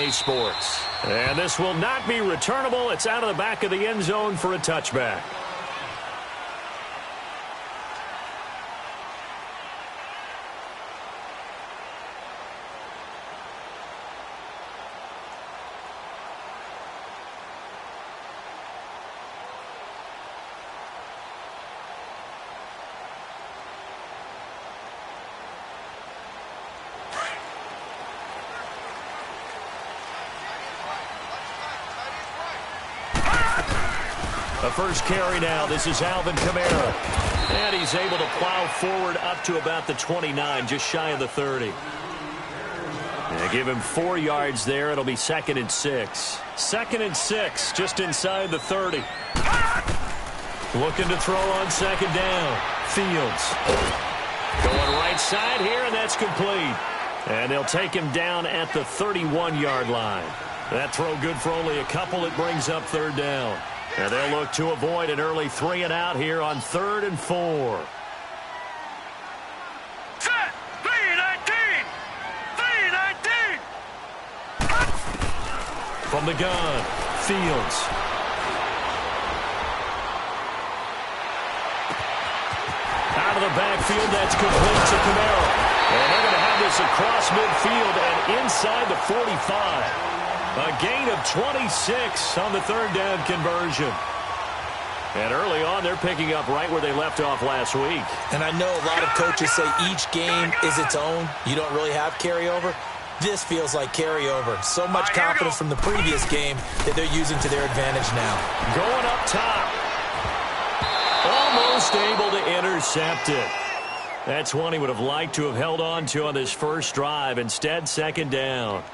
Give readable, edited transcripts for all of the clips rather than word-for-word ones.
EA Sports. And this will not be returnable. It's out of the back of the end zone for a touchback. The first carry now. This is Alvin Kamara. And he's able to plow forward up to about the 29, just shy of the 30. They give him 4 yards there. It'll be 2nd and 6. 2nd and 6, just inside the 30. Looking to throw on 2nd down. Fields. Going right side here, and that's complete. And they'll take him down at the 31-yard line. That throw good for only a couple. It brings up 3rd down. And they'll look to avoid an early 3 and out here on 3rd and 4. Set! 3-19! 3-19! From the gun, Fields. Out of the backfield, that's complete to Kamara. And they're going to have this across midfield and inside the 45. A gain of 26 on the 3rd down conversion. And early on, they're picking up right where they left off last week. And I know a lot of coaches say each game is its own. You don't really have carryover. This feels like carryover. So much confidence from the previous game that they're using to their advantage now. Going up top. Almost able to intercept it. That's one he would have liked to have held on to on this first drive. Instead, 2nd down.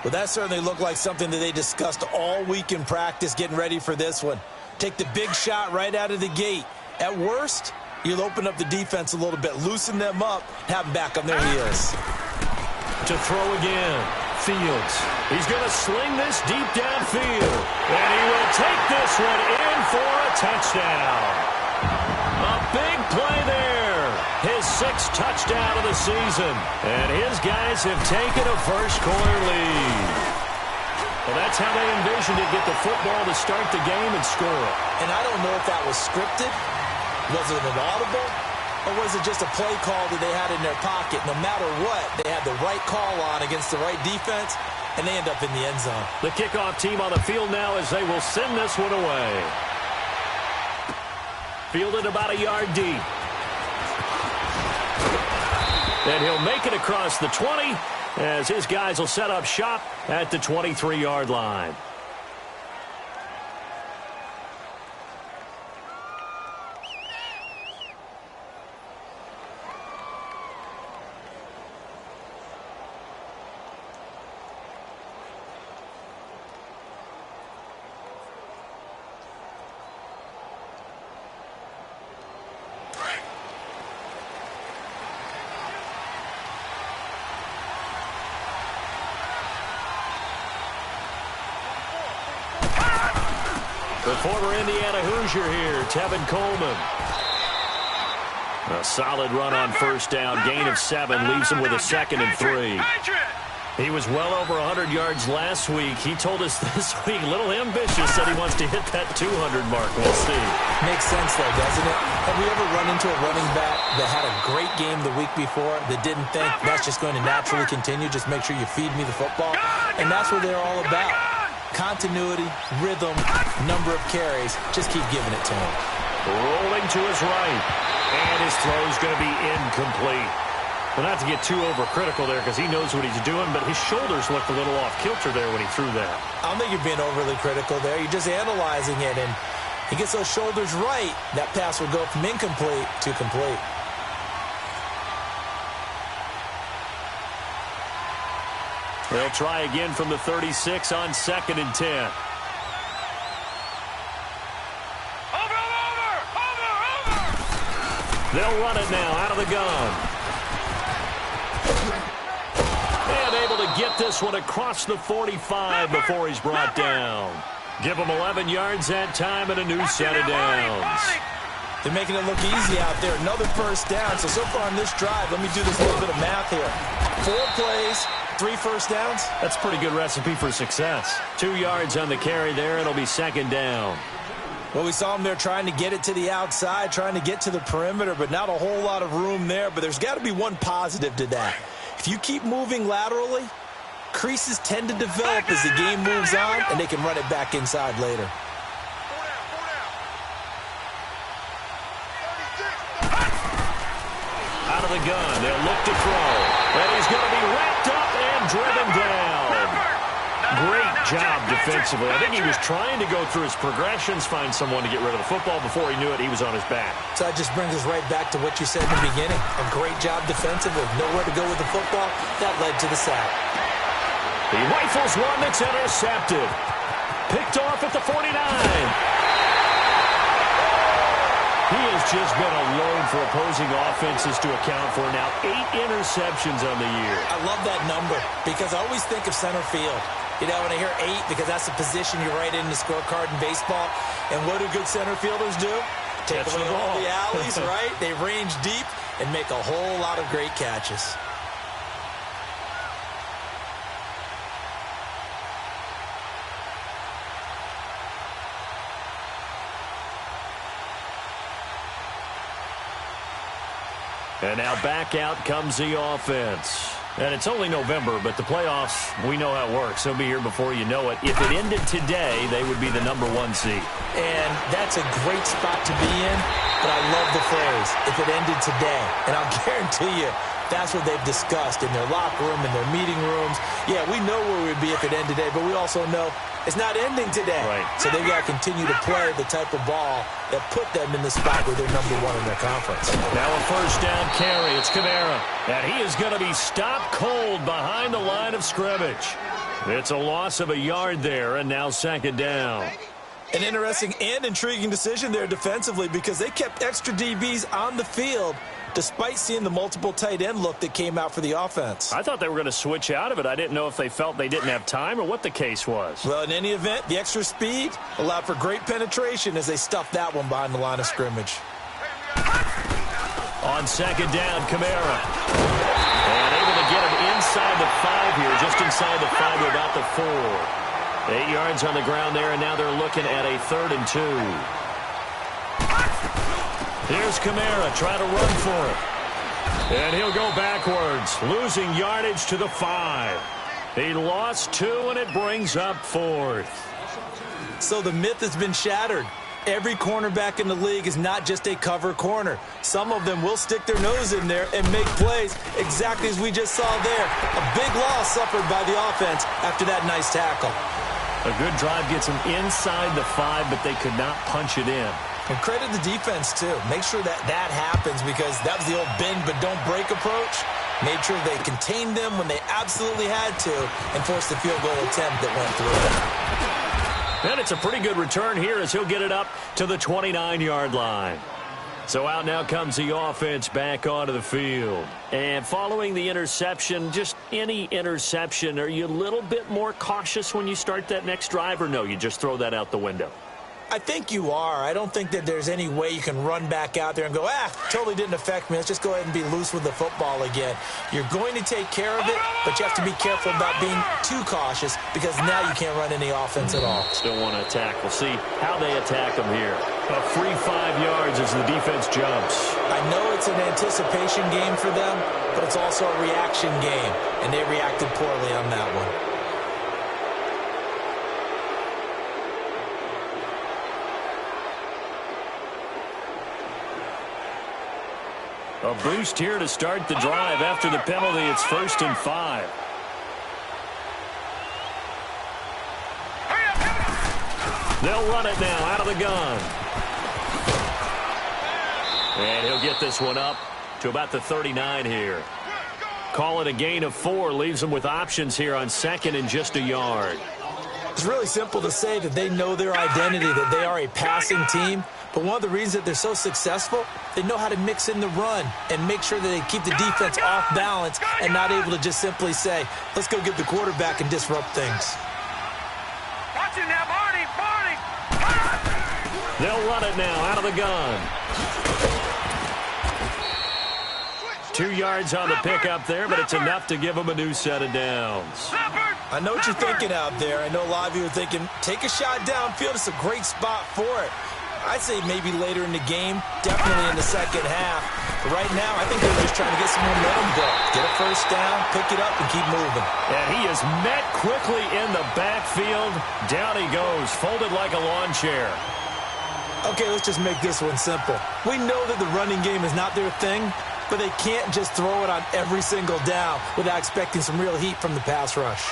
Well, that certainly looked like something that they discussed all week in practice getting ready for this one. Take the big shot right out of the gate. At worst, you'll open up the defense a little bit, loosen them up, have them back on their heels. To throw again, Fields. He's going to sling this deep downfield. And he will take this one in for a touchdown. A big play there. His 6th touchdown of the season. And his guys have taken a first-quarter lead. Well, that's how they envisioned it, get the football to start the game and score. And I don't know if that was scripted. Was it an audible? Or was it just a play call that they had in their pocket? No matter what, they had the right call on against the right defense, and they end up in the end zone. The kickoff team on the field now as they will send this one away. Fielded about a yard deep. And he'll make it across the 20 as his guys will set up shop at the 23-yard line. The former Indiana Hoosier here, Tevin Coleman. A solid run on 1st down, gain of 7, leaves him with a 2nd and 3. He was well over 100 yards last week. He told us this week, a little ambitious, said he wants to hit that 200 mark. We'll see. Makes sense, though, doesn't it? Have we ever run into a running back that had a great game the week before that didn't think that's just going to naturally continue? Just make sure you feed me the football. And that's what they're all about. Continuity, rhythm, number of carries. Just keep giving it to him. Rolling to his right. And his throw's going to be incomplete. Well, not to get too overcritical there because he knows what he's doing, but his shoulders looked a little off kilter there when he threw that. I don't think you're being overly critical there. You're just analyzing it, and he gets those shoulders right. That pass will go from incomplete to complete. They'll try again from the 36 on 2nd and 10. Over! They'll run it now out of the gun. And able to get this one across the 45 before he's brought down. Give him 11 yards that time and a new set of downs. They're making it look easy out there. Another 1st down. So far on this drive, let me do this little bit of math here. 4 plays, 3 first downs. That's a pretty good recipe for success. 2 yards on the carry there. It'll be second down. Well, we saw him there trying to get it to the outside, trying to get to the perimeter, but not a whole lot of room there. But there's got to be one positive to that. If you keep moving laterally, creases tend to develop as the game moves on, and they can run it back inside later. Out of the gun, they'll look to throw. And he's going to be wrapped up and driven down. Great job defensively. I think he was trying to go through his progressions, find someone to get rid of the football. Before he knew it, he was on his back. So that just brings us right back to what you said in the beginning. A great job defensively. Nowhere to go with the football. That led to the sack. He rifles one that's intercepted. Picked off at the 49. He has just been a load for opposing offenses to account for. Now 8 interceptions on the year. I love that number because I always think of center field. You know, when I hear 8, because that's the position you write in the scorecard in baseball. And what do good center fielders do? Take away all the alleys, right? They range deep and make a whole lot of great catches. And now back out comes the offense. And it's only November, but the playoffs, we know how it works. They'll be here before you know it. If it ended today, they would be the #1 seed. And that's a great spot to be in, but I love the phrase, if it ended today. And I'll guarantee you, that's what they've discussed in their locker room, in their meeting rooms. Yeah, we know where we'd be if it ended today, but we also know it's not ending today. Right. So they've got to continue to play the type of ball that put them in the spot where they're #1 in their conference. Now a first down carry. It's Kamara. And he is going to be stopped cold behind the line of scrimmage. It's a loss of a yard there, and now second down. An interesting and intriguing decision there defensively because they kept extra DBs on the field despite seeing the multiple tight end look that came out for the offense. I thought they were going to switch out of it. I didn't know if they felt they didn't have time or what the case was. Well, in any event, the extra speed allowed for great penetration as they stuffed that one behind the line of scrimmage. On second down, Kamara. And able to get him inside the 5 here, just inside the 5 to about the 4. 8 yards on the ground there, and now they're looking at a 3rd and 2. Here's Kamara trying to run for it. And he'll go backwards, losing yardage to the 5. He lost 2, and it brings up 4th. So the myth has been shattered. Every cornerback in the league is not just a cover corner. Some of them will stick their nose in there and make plays exactly as we just saw there. A big loss suffered by the offense after that nice tackle. A good drive gets them inside the 5, but they could not punch it in. And credit the defense, too. Make sure that that happens because that was the old bend but don't break approach. Made sure they contained them when they absolutely had to and forced the field goal attempt that went through. And it's a pretty good return here as he'll get it up to the 29-yard line. So out now comes the offense back onto the field. And following the interception, just any interception, are you a little bit more cautious when you start that next drive, or no, you just throw that out the window? I think you are. I don't think that there's any way you can run back out there and go, totally didn't affect me. Let's just go ahead and be loose with the football again. You're going to take care of it, but you have to be careful about being too cautious because now you can't run any offense at all. Still want to attack. We'll see how they attack them here. A free 5 yards as the defense jumps. I know it's an anticipation game for them, but it's also a reaction game, and they reacted poorly on that one. A boost here to start the drive. After the penalty, it's 1st and 5. They'll run it now out of the gun. And he'll get this one up to about the 39 here. Call it a gain of 4. Leaves them with options here on 2nd and just a yard. It's really simple to say that they know their identity, that they are a passing team. But one of the reasons that they're so successful, they know how to mix in the run and make sure that they keep the defense off balance and not able to just simply say, let's go get the quarterback and disrupt things. Watch it now, Barney! They'll run it now out of the gun. 2 yards on the pickup there, but it's enough to give him a new set of downs. I know what you're thinking out there. I know a lot of you are thinking, take a shot downfield. It's a great spot for it. I'd say maybe later in the game, definitely in the second half. But right now, I think they're just trying to get some momentum built. Get a first down, pick it up, and keep moving. And he is met quickly in the backfield. Down he goes, folded like a lawn chair. Okay, let's just make this one simple. We know that the running game is not their thing, but they can't just throw it on every single down without expecting some real heat from the pass rush.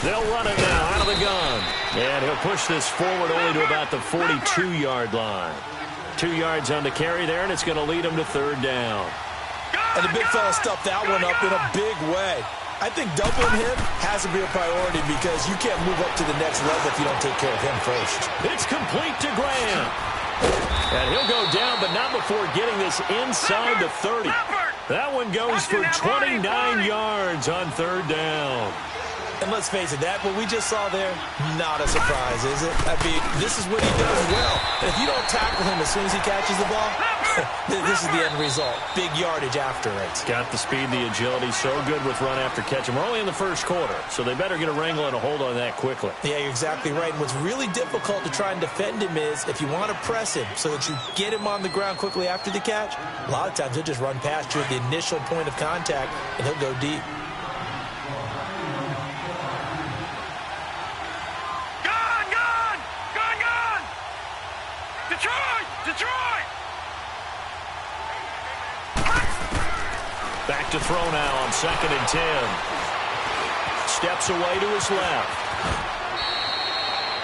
They'll run it now out of the gun. And he'll push this forward only to about the 42-yard line. 2 yards on the carry there, and it's going to lead him to third down. And the big fella stuffed that one up in a big way. I think doubling him has to be a priority because you can't move up to the next level if you don't take care of him first. It's complete to Graham. And he'll go down, but not before getting this inside the 30. That one goes for 29 yards on third down. And let's face it, what we just saw there, not a surprise, is it? I mean, this is what he does well. And if you don't tackle him as soon as he catches the ball, this is the end result. Big yardage after it. Got the speed, the agility, so good with run after catch. And we're only in the first quarter, so they better get a wrangle and a hold on that quickly. Yeah, you're exactly right. And what's really difficult to try and defend him is if you want to press him so that you get him on the ground quickly after the catch, a lot of times he'll just run past you at the initial point of contact, and he'll go deep. Back to throw now on 2nd and 10. Steps away to his left.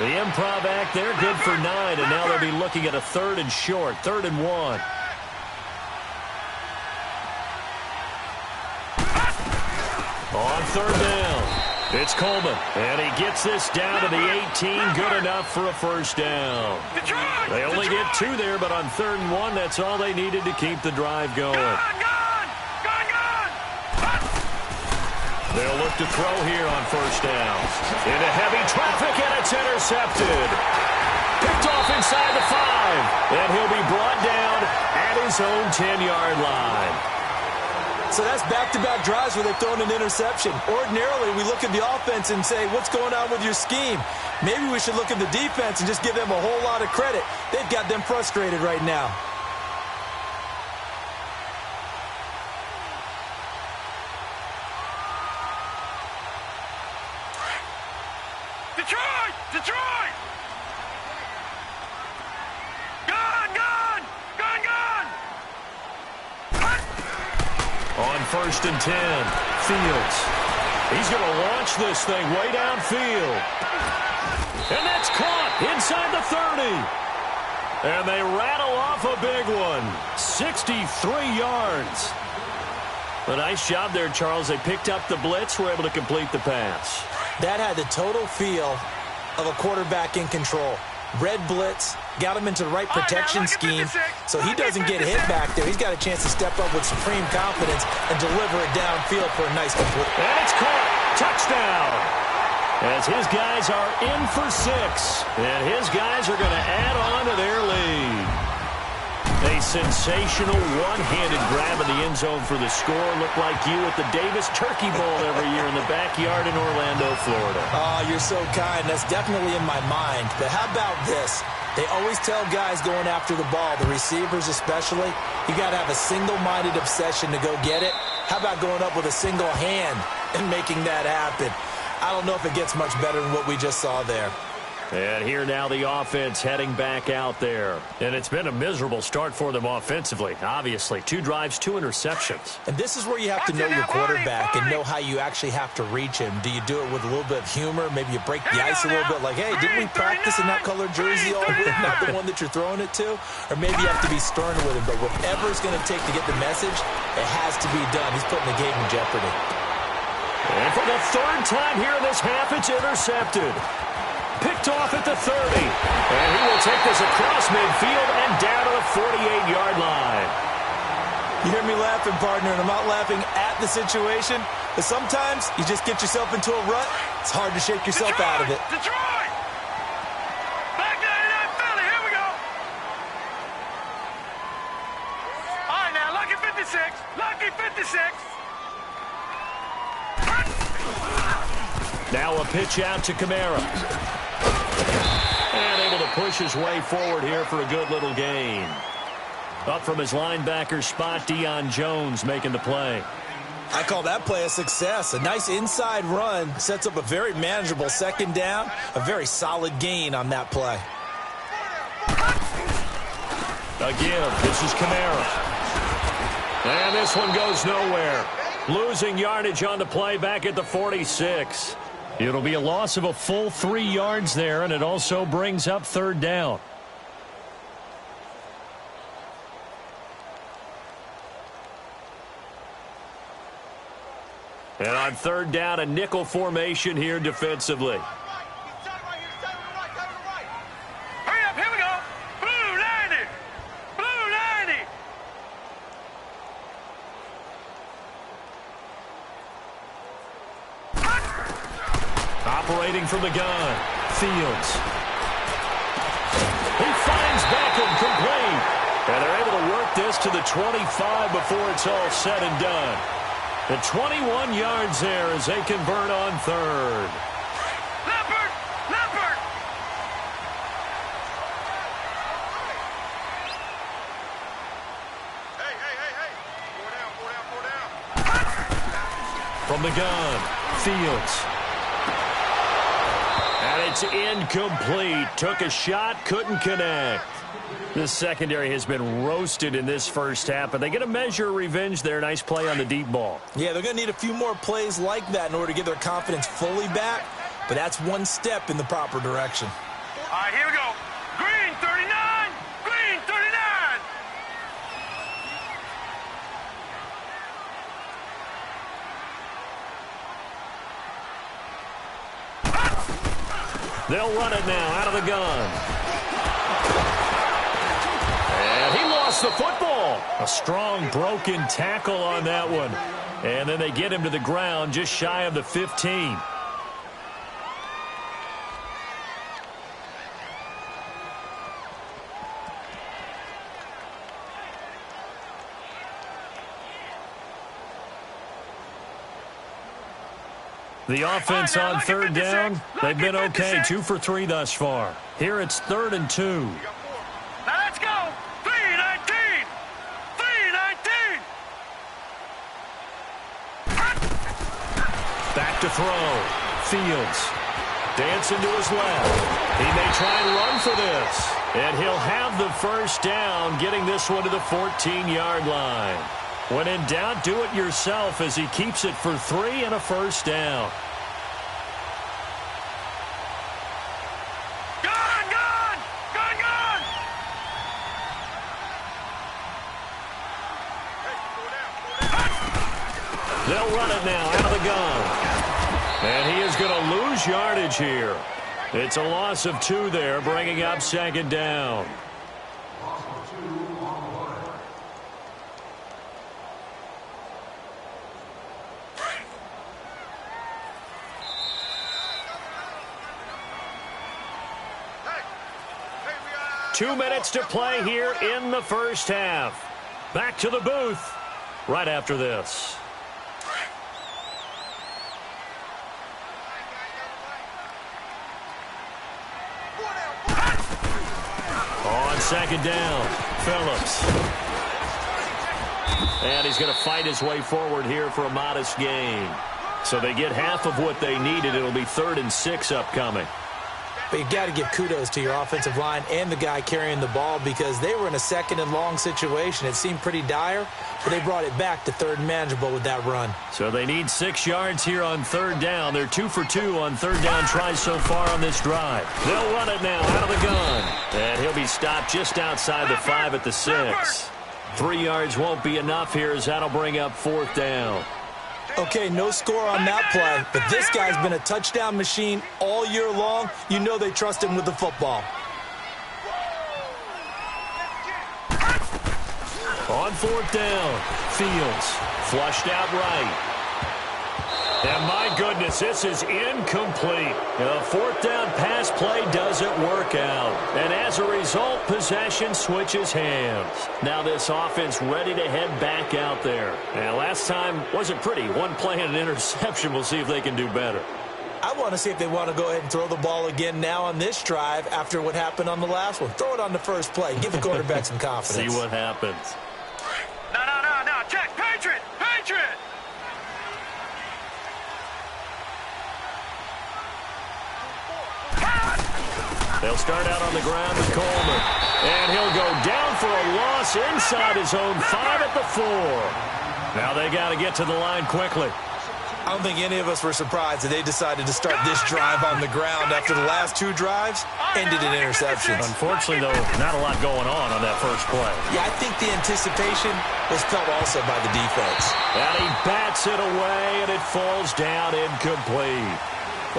The improv act there, good for 9, and now they'll be looking at a 3rd and short, 3rd and 1. On 3rd down, it's Coleman, and he gets this down to the 18, good enough for a first down. They only get 2 there, but on 3rd and 1, that's all they needed to keep the drive going. They'll look to throw here on first down. Into heavy traffic, and it's intercepted. Picked off inside the 5, and he'll be brought down at his own 10-yard line. So that's back-to-back drives where they've thrown an interception. Ordinarily, we look at the offense and say, what's going on with your scheme? Maybe we should look at the defense and just give them a whole lot of credit. They've got them frustrated right now. Detroit! Gun! On 1st and 10, Fields. He's going to launch this thing way downfield. And that's caught inside the 30. And they rattle off a big one. 63 yards. A nice job there, Charles. They picked up the blitz, were able to complete the pass. That had the total feel of a quarterback in control. Red blitz, got him into the right protection scheme, so he doesn't get hit back there. He's got a chance to step up with supreme confidence and deliver it downfield for a nice complete. And it's caught. Touchdown. As his guys are in for 6. And his guys are going to add on to their lead. A sensational one-handed grab in the end zone for the score. Looked like you at the Davis Turkey Bowl every year in the backyard in Orlando, Florida. Oh, you're so kind. That's definitely in my mind. But how about this? They always tell guys going after the ball, the receivers especially, you got to have a single-minded obsession to go get it. How about going up with a single hand and making that happen? I don't know if it gets much better than what we just saw there. And here now the offense heading back out there. And it's been a miserable start for them offensively, obviously. 2 drives, 2 interceptions. And this is where you have to know your quarterback and know how you actually have to reach him. Do you do it with a little bit of humor? Maybe you break the ice a little bit like, hey, didn't we practice in that colored jersey all week, not the one that you're throwing it to? Or maybe you have to be stern with him. But whatever it's going to take to get the message, it has to be done. He's putting the game in jeopardy. And for the 3rd time here in this half, it's intercepted. Picked off at the 30. And he will take this across midfield and down to the 48-yard line. You hear me laughing, partner, and I'm not laughing at the situation, but sometimes you just get yourself into a rut. It's hard to shake yourself out of it. Detroit! Back 99 Philly, here we go! All right, now, lucky 56. Lucky 56. Now a pitch out to Kamara. And able to push his way forward here for a good little gain. Up from his linebacker spot, Deion Jones making the play. I call that play a success. A nice inside run sets up a very manageable second down. A very solid gain on that play. A give. This is Kamara. And this one goes nowhere. Losing yardage on the play back at the 46. It'll be a loss of a full 3 yards there, and it also brings up third down. And on third down, a nickel formation here defensively. Hurry up, here we go. Blue 90. Blue 90. Operating from the gun, Fields. He finds Beckham complete. And they're able to work this to the 25 before it's all said and done. The 21 yards there as they convert on third. Leopard! Leopard! Hey, hey, hey, hey. 4 down, 4 down, 4 down. From the gun, Fields. And it's incomplete. Took a shot, couldn't connect. This secondary has been roasted in this first half, but they get a measure of revenge there. Nice play on the deep ball. Yeah, they're going to need a few more plays like that in order to get their confidence fully back, but that's one step in the proper direction. All right, here we go. Green 39. Green 39. They'll run it now out of the gun. And he lost the football. A strong broken tackle on that one. And then they get him to the ground just shy of the 15. The offense on third down, they've been okay. 2 for 3 thus far. Here it's 3rd and 2. Now let's go. 319. 319. Back to throw. Fields. Dancing to his left. He may try and run for this. And he'll have the first down, getting this one to the 14-yard line. When in doubt, do it yourself as he keeps it for 3 and a first down. Gun, gun. Gun, gun. They'll run it now out of the gun. And he is going to lose yardage here. It's a loss of 2 there, bringing up second down. Hey, 2 minutes to play here in the first half. Back to the booth right after this. On second down, Phillips. And he's going to fight his way forward here for a modest gain. So they get half of what they needed. It'll be 3rd and 6 upcoming. But you got to give kudos to your offensive line and the guy carrying the ball because they were in a 2nd and long situation. It seemed pretty dire, but they brought it back to 3rd and manageable with that run. So they need 6 yards here on 3rd down. They're 2 for 2 on 3rd down tries so far on this drive. They'll run it now out of the gun. And he'll be stopped just outside the 5 at the 6. 3 yards won't be enough here as that'll bring up 4th down. Okay, no score on that play, but this guy's been a touchdown machine all year long. You know they trust him with the football. On 4th down, Fields flushed out right. And my goodness, this is incomplete. A 4th down pass play doesn't work out. And as a result, possession switches hands. Now this offense ready to head back out there. And last time wasn't pretty. One play and an interception. We'll see if they can do better. I want to see if they want to go ahead and throw the ball again now on this drive after what happened on the last one. Throw it on the first play. Give the quarterback some confidence. See what happens. No. Check. Patriot. They'll start out on the ground with Coleman. And he'll go down for a loss inside his own 5 at the 4. Now they got to get to the line quickly. I don't think any of us were surprised that they decided to start this drive on the ground after the last 2 drives ended in interceptions. Unfortunately, though, not a lot going on that first play. Yeah, I think the anticipation was felt also by the defense. And he bats it away, and it falls down incomplete.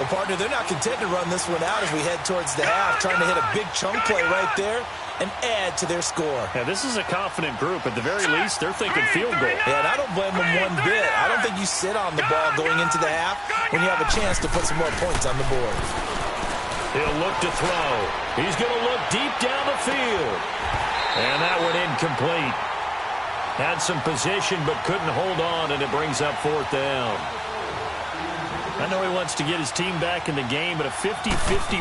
Well, partner, they're not content to run this one out as we head towards the half, trying to hit a big chunk play right there and add to their score. Yeah, this is a confident group. At the very least, they're thinking field goal. Yeah, and I don't blame them one bit. I don't think you sit on the ball going into the half when you have a chance to put some more points on the board. He'll look to throw. He's going to look deep down the field. And that went incomplete. Had some position but couldn't hold on, and it brings up 4th down. I know he wants to get his team back in the game, but a 50-50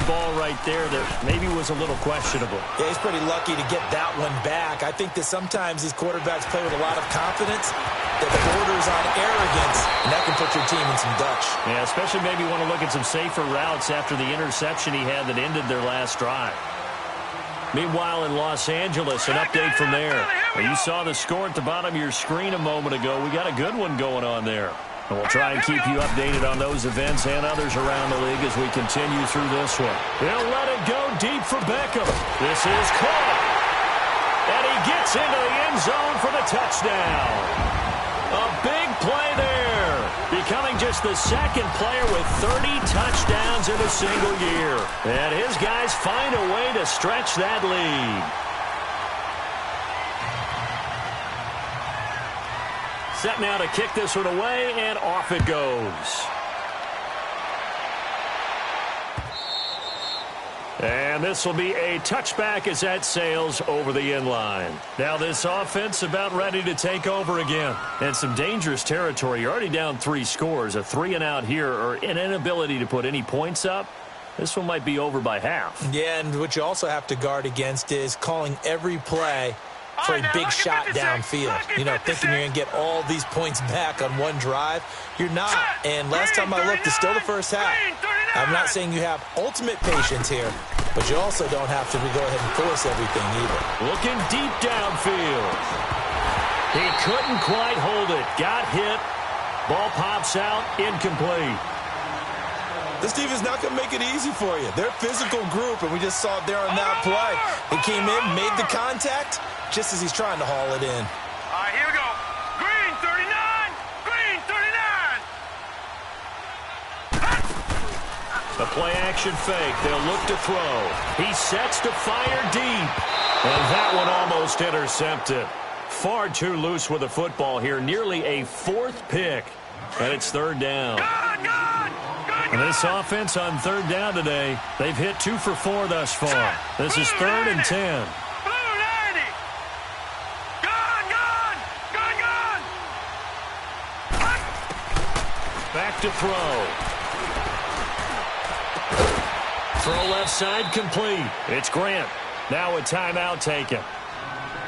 ball right there that maybe was a little questionable. Yeah, he's pretty lucky to get that one back. I think that sometimes these quarterbacks play with a lot of confidence that borders on arrogance, and that can put your team in some Dutch. Yeah, especially maybe want to look at some safer routes after the interception he had that ended their last drive. Meanwhile, in Los Angeles, an update from there. Well, you saw the score at the bottom of your screen a moment ago. We got a good one going on there. And we'll try and keep you updated on those events and others around the league as we continue through this one. He'll let it go deep for Beckham. This is caught. And he gets into the end zone for the touchdown. A big play there. Becoming just the second player with 30 touchdowns in a single year. And his guys find a way to stretch that lead. Set now to kick this one away, and off it goes. And this will be a touchback as that sails over the end line. Now this offense about ready to take over again. And some dangerous territory. You're already down 3 scores. A 3-and-out here, or an inability to put any points up. This one might be over by half. Yeah, and what you also have to guard against is calling every play for a big shot downfield. You know, thinking you're going to get all these points back on one drive. You're not. And last time I looked, it's still the first half. I'm not saying you have ultimate patience here, but you also don't have to go ahead and force everything either. Looking deep downfield. He couldn't quite hold it. Got hit. Ball pops out. Incomplete. This team is not going to make it easy for you. They're a physical group, and we just saw it there on that play. He came in, made the contact, just as he's trying to haul it in. All right, here we go. Green 39. Green 39. A play-action fake. They'll look to throw. He sets to fire deep. And that one almost intercepted. Far too loose with the football here. Nearly a 4th pick. And it's 3rd down. And this offense on 3rd down today, they've hit 2 for 4 thus far. This is 3rd and 10. Back to throw. Throw left side complete. It's Grant. Now a timeout taken.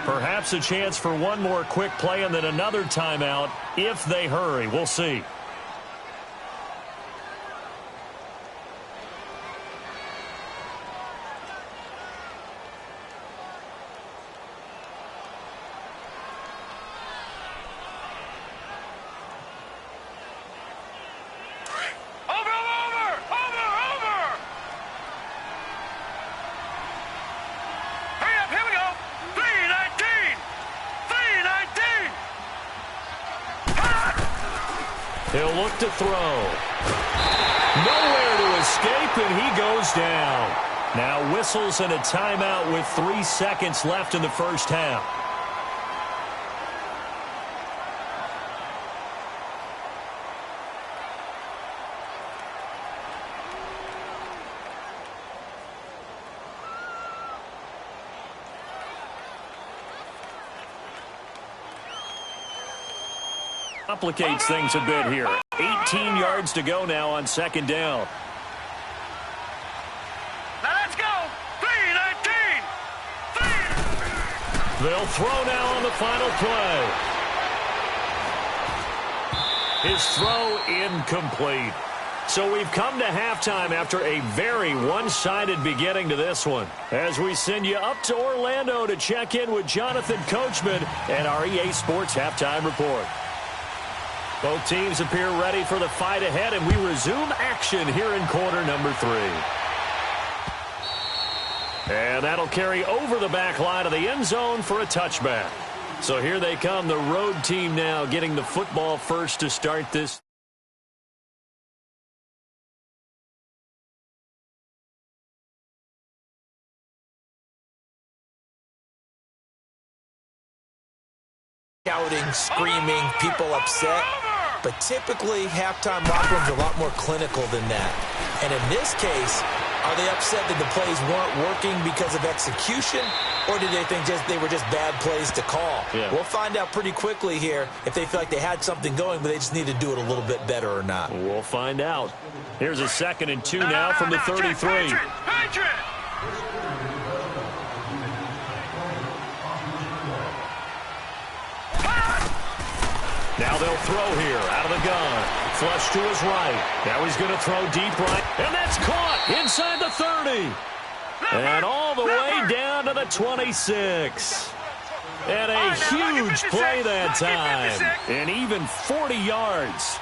Perhaps a chance for one more quick play and then another timeout if they hurry. We'll see. He'll look to throw. Nowhere to escape, and he goes down. Now whistles and a timeout with 3 seconds left in the first half. Complicates things a bit here. 18 yards to go now on second down. Now let's go. 3-19. They'll throw now on the final play. His throw incomplete. So we've come to halftime after a very one-sided beginning to this one. As we send you up to Orlando to check in with Jonathan Coachman and our EA Sports Halftime Report. Both teams appear ready for the fight ahead, and we resume action here in quarter number 3. And that'll carry over the back line of the end zone for a touchback. So here they come, the road team now getting the football first to start this. Shouting, screaming, people upset. But typically, halftime locker rooms are a lot more clinical than that. And in this case, are they upset that the plays weren't working because of execution? Or did they think they were just bad plays to call? Yeah. We'll find out pretty quickly here if they feel like they had something going, but they just need to do it a little bit better or not. We'll find out. Here's a 2nd and 2 now from the 33. Now they'll throw here out of the gun. Flush to his right. Now he's going to throw deep right. And that's caught inside the 30. And all the way down to the 26. And a huge play that time. And even 40 yards.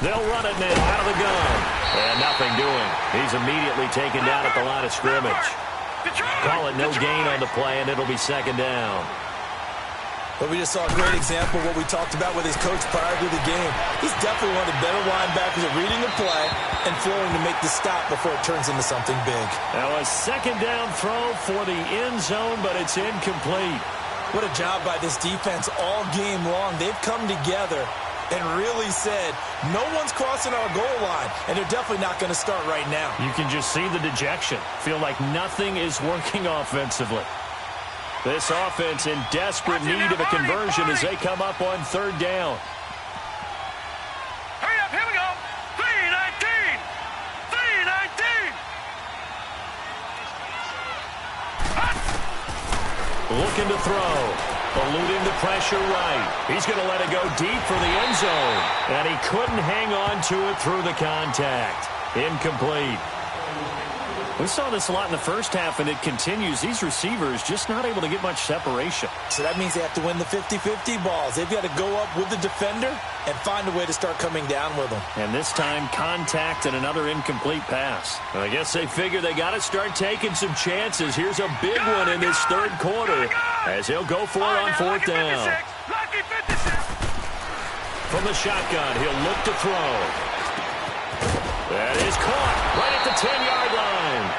They'll run it now out of the gun. And nothing doing. He's immediately taken down at the line of scrimmage. Call it no gain on the play, and it'll be 2nd down. But we just saw a great example of what we talked about with his coach prior to the game. He's definitely one of the better linebackers at reading the play and flowing to make the stop before it turns into something big. Now a 2nd down throw for the end zone, but it's incomplete. What a job by this defense all game long. They've come together and really said, no one's crossing our goal line, and they're definitely not going to start right now. You can just see the dejection. Feel like nothing is working offensively. This offense in desperate need of a conversion as they come up on 3rd down. Hurry up, here we go. 3-19. 3-19. Looking to throw. Eluding the pressure right. He's going to let it go deep for the end zone. And he couldn't hang on to it through the contact. Incomplete. We saw this a lot in the first half, and it continues. These receivers just not able to get much separation. So that means they have to win the 50-50 balls. They've got to go up with the defender and find a way to start coming down with them. And this time, contact and another incomplete pass. I guess they figure they got to start taking some chances. Here's a big one in this 3rd quarter as he'll go for it on 4th down. From the shotgun, he'll look to throw. That is caught right at the 10-yard line.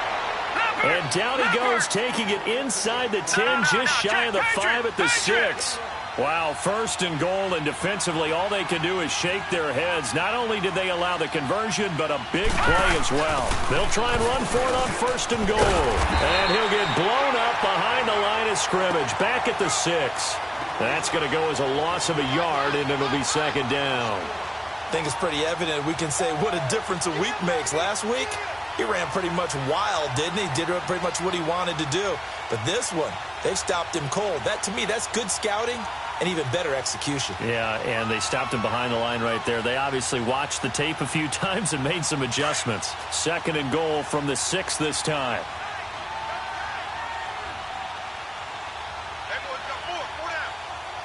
And down he goes, taking it inside the 10, just shy of the 5 at the 6. Wow, 1st and goal, and defensively all they can do is shake their heads. Not only did they allow the conversion, but a big play as well. They'll try and run for it on 1st and goal. And he'll get blown up behind the line of scrimmage, back at the 6. That's going to go as a loss of a yard, and it'll be 2nd down. I think it's pretty evident. We can say what a difference a week makes. Last week, he ran pretty much wild, didn't he? Did pretty much what he wanted to do. But this one, they've stopped him cold. That, to me, that's good scouting and even better execution. Yeah, and they stopped him behind the line right there. They obviously watched the tape a few times and made some adjustments. 2nd and goal from the 6 this time.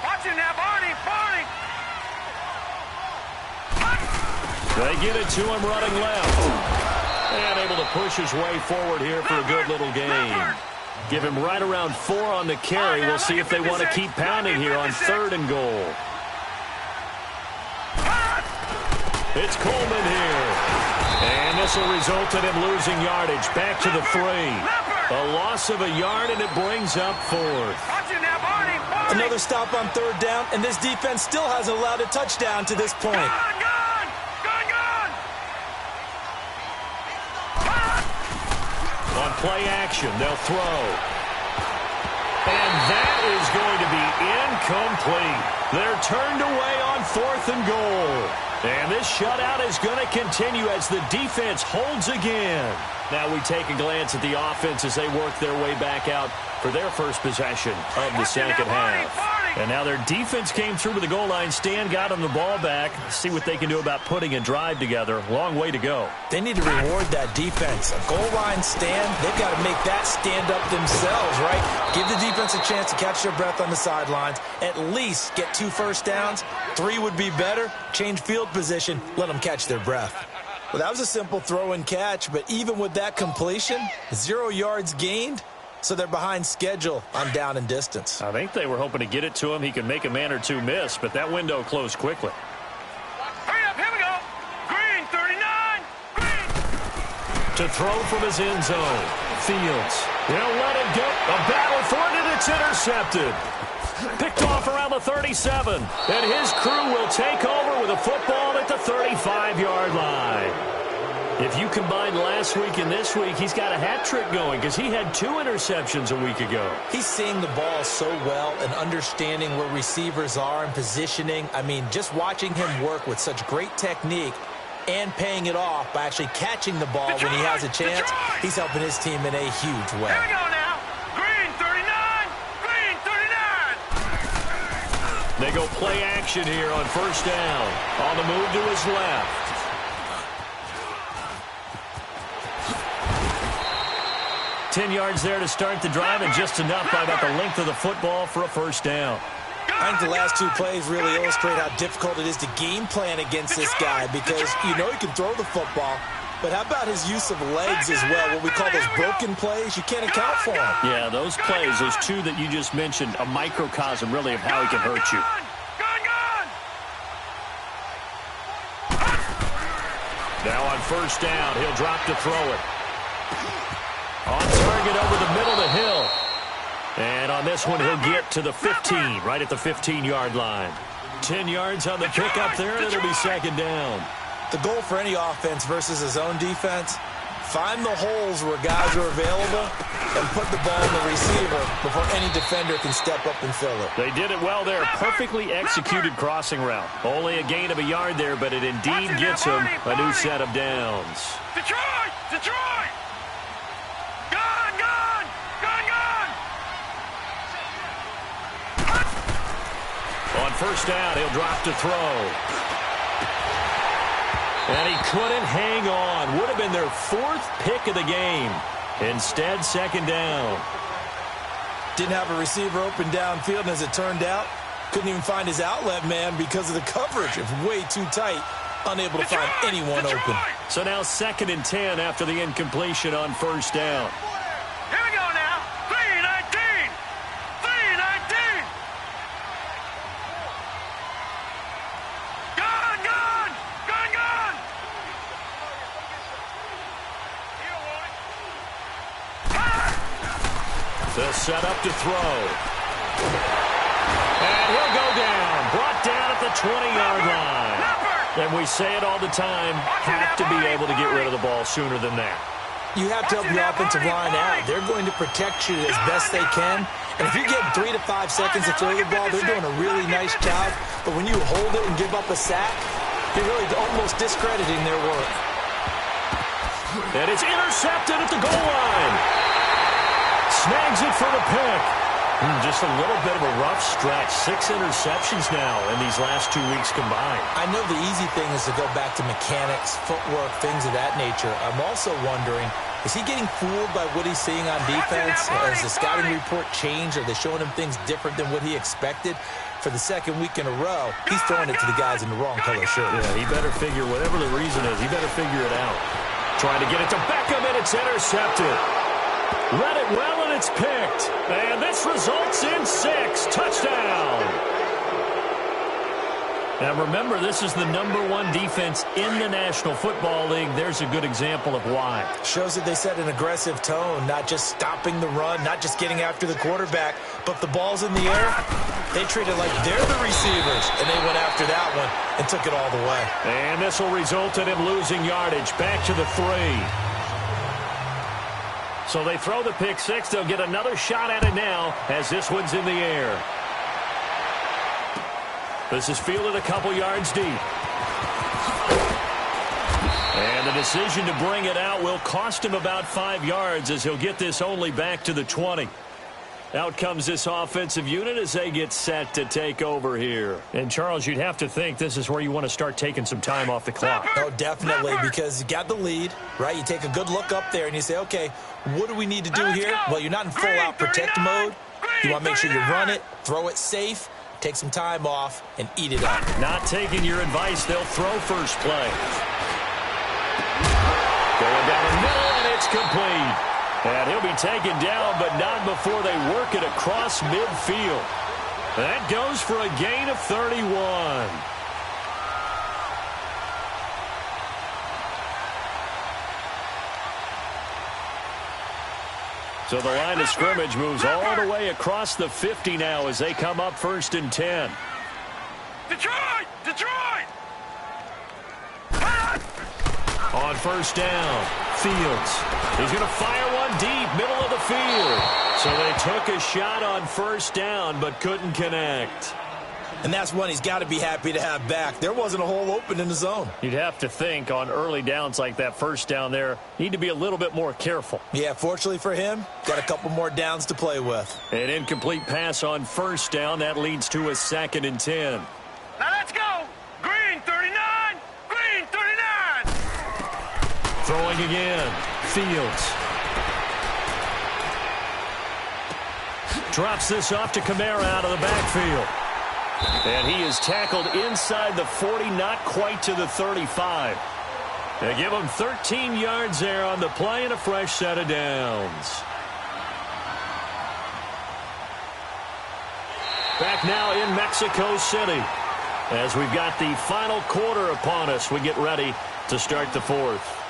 Watch it now, Barney. They get it to him running left. And able to push his way forward here for a good little gain. Give him right around 4 on the carry. We'll see if they want to keep pounding here on 3rd and goal. It's Coleman here. And this will result in him losing yardage. Back to the 3. A loss of a yard, and it brings up 4th. Another stop on 3rd down, and this defense still hasn't allowed a touchdown to this point. On play action, they'll throw. And that is going to be incomplete. They're turned away on 4th and goal. And this shutout is going to continue as the defense holds again. Now we take a glance at the offense as they work their way back out for their first possession of the second half. And now their defense came through with the goal line stand, got them the ball back. See what they can do about putting a drive together. Long way to go. They need to reward that defense. A goal line stand, they've got to make that stand up themselves, right? Give the defense a chance to catch their breath on the sidelines. At least get 2 first downs. 3 would be better. Change field position. Let them catch their breath. Well, that was a simple throw and catch, but even with that completion, 0 yards gained. So they're behind schedule on down and distance. I think they were hoping to get it to him. He could make a man or two miss, but that window closed quickly. Hurry up, here we go. Green, 39. Green. To throw from his end zone. Fields. They'll let it go. A battle for it, and it's intercepted. Picked off around the 37. And his crew will take over with a football at the 35-yard line. If you combine last week and this week, he's got a hat trick going because he had 2 interceptions a week ago. He's seeing the ball so well and understanding where receivers are and positioning. I mean, just watching him work with such great technique and paying it off by actually catching the ball when he has a chance, he's helping his team in a huge way. Here we go now. Green, 39. Green, 39. They go play action here on first down. On the move to his left. 10 yards there to start the drive, and just enough by about the length of the football for a first down. I think the last 2 plays really illustrate how difficult it is to game plan against this guy because you know he can throw the football, but how about his use of legs as well, what we call those broken plays? You can't account for them. Yeah, those plays, those 2 that you just mentioned, a microcosm really of how he can hurt you. Now on first down, he'll drop to throw it. On target over the middle to Hill. And on this one, he'll get to the 15, right at the 15-yard line. 10 yards on the pickup there, and it'll be second down. The goal for any offense versus his own defense, find the holes where guys are available and put the ball in the receiver before any defender can step up and fill it. They did it well there. Perfectly executed crossing route. Only a gain of a yard there, but it indeed gets him a new set of downs. Detroit! Detroit! Gone! Gone! Gone! Gone! On first down, he'll drop to throw. And he couldn't hang on. Would have been their 4th pick of the game. Instead, second down. Didn't have a receiver open downfield, and as it turned out, couldn't even find his outlet man because of the coverage. It was way too tight, unable to find anyone open. So now 2nd and 10 after the incompletion on first down. Here we go now. 3-19. 3-19. Gone! Gone! Gone! Gone! The setup to throw. And he'll go down. Brought down at the 20-yard line. And we say it all the time, have to be able to get rid of the ball sooner than that. You have to help your offensive line out. They're going to protect you as best they can. And if you get 3 to 5 seconds to throw the ball, they're doing a really nice job. But when you hold it and give up a sack, you're really almost discrediting their work. And it's intercepted at the goal line. Snags it for the pick. Just a little bit of a rough stretch. 6 interceptions now in these last 2 weeks combined. I know the easy thing is to go back to mechanics, footwork, things of that nature. I'm also wondering, is he getting fooled by what he's seeing on defense? Has the scouting report changed? Are they showing him things different than what he expected? For the 2nd week in a row, he's throwing it to the guys in the wrong color shirt. Yeah, he better figure, whatever the reason is, he better figure it out. Trying to get it to Beckham, and it's intercepted. Read it well, and it's picked. And this results in 6. Touchdown. Now, remember, this is the #1 defense in the National Football League. There's a good example of why. Shows that they set an aggressive tone, not just stopping the run, not just getting after the quarterback, but if the ball's in the air, they treat it like they're the receivers, and they went after that one and took it all the way. And this will result in him losing yardage back to the 3. So they throw the pick six. They'll get another shot at it now as this one's in the air. This is fielded a couple yards deep. And the decision to bring it out will cost him about 5 yards as he'll get this only back to the 20. Out comes this offensive unit as they get set to take over here. And, Charles, you'd have to think this is where you want to start taking some time off the clock. Oh, definitely, because you got the lead, right? You take a good look up there and you say, okay, what do we need to do here? Well, you're not in full-out protect mode. You want to make sure you run it, throw it safe, take some time off, and eat it up. Not taking your advice, they'll throw first play. Going down the middle, and it's complete. And he'll be taken down, but not before they work it across midfield. That goes for a gain of 31. So the line of scrimmage moves all the way across the 50 now as they come up 1st and 10. Detroit! Detroit! On 1st down, Fields. He's going to fire one deep, middle of the field. So they took a shot on 1st down, but couldn't connect. And that's one he's got to be happy to have back. There wasn't a hole open in the zone. You'd have to think on early downs like that 1st down there, need to be a little bit more careful. Yeah, fortunately for him, got a couple more downs to play with. An incomplete pass on 1st down. That leads to a 2nd and 10. Now let's go! Green 39! Green 39! Throwing again. Fields. Drops this off to Kamara out of the backfield. And he is tackled inside the 40, not quite to the 35. They give him 13 yards there on the play and a fresh set of downs. Back now in Mexico City. As we've got the final quarter upon us, we get ready to start the 4th.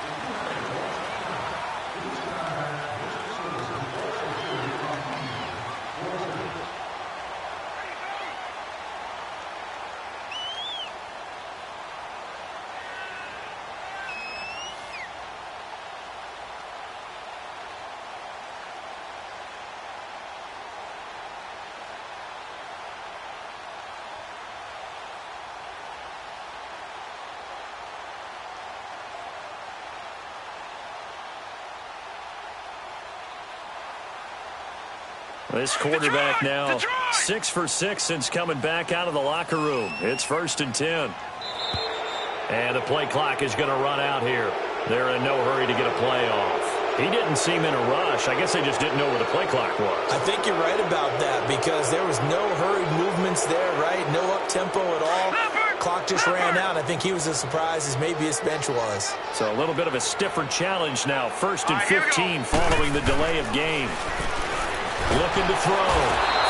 This quarterback now 6 for 6 since coming back out of the locker room. It's 1st and 10. And the play clock is going to run out here. They're in no hurry to get a play off. He didn't seem in a rush. I guess they just didn't know where the play clock was. I think you're right about that because there was no hurried movements there, right? No up-tempo at all. Clock just ran out. I think he was as surprised as maybe his bench was. So a little bit of a stiffer challenge now. 1st and 15 following the delay of game. Looking to throw.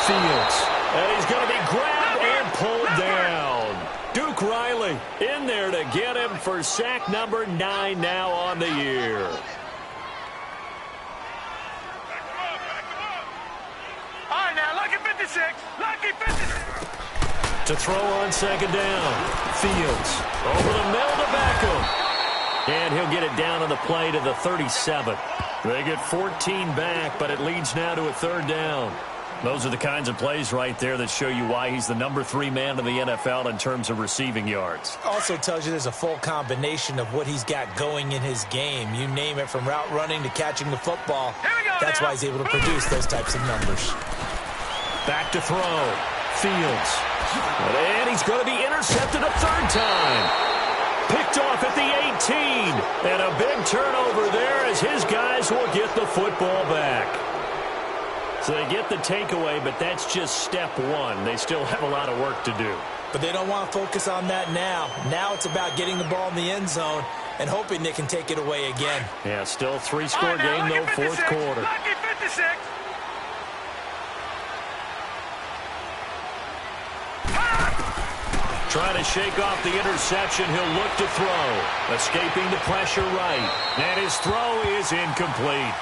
Fields. And he's going to be grabbed and pulled down. Duke Riley in there to get him for sack number 9 now on the year. All right, now, lucky 56. Lucky 56. To throw on 2nd down. Fields. Over the middle to Beckham. And he'll get it down on the play to the 37. They get 14 back, but it leads now to a 3rd down. Those are the kinds of plays right there that show you why he's the number 3 man in the NFL in terms of receiving yards. Also tells you there's a full combination of what he's got going in his game. You name it, from route running to catching the football. That's why he's able to produce those types of numbers. Back to throw. Fields. And he's going to be intercepted a 3rd time. Picked off at the 18. And a big turnover there as his guys will get the football back. So they get the takeaway, but that's just step 1. They still have a lot of work to do. But they don't want to focus on that now. Now it's about getting the ball in the end zone and hoping they can take it away again. Yeah, still 3-score game, though, 4th quarter. Lucky 56. Trying to shake off the interception. He'll look to throw. Escaping the pressure right. And his throw is incomplete.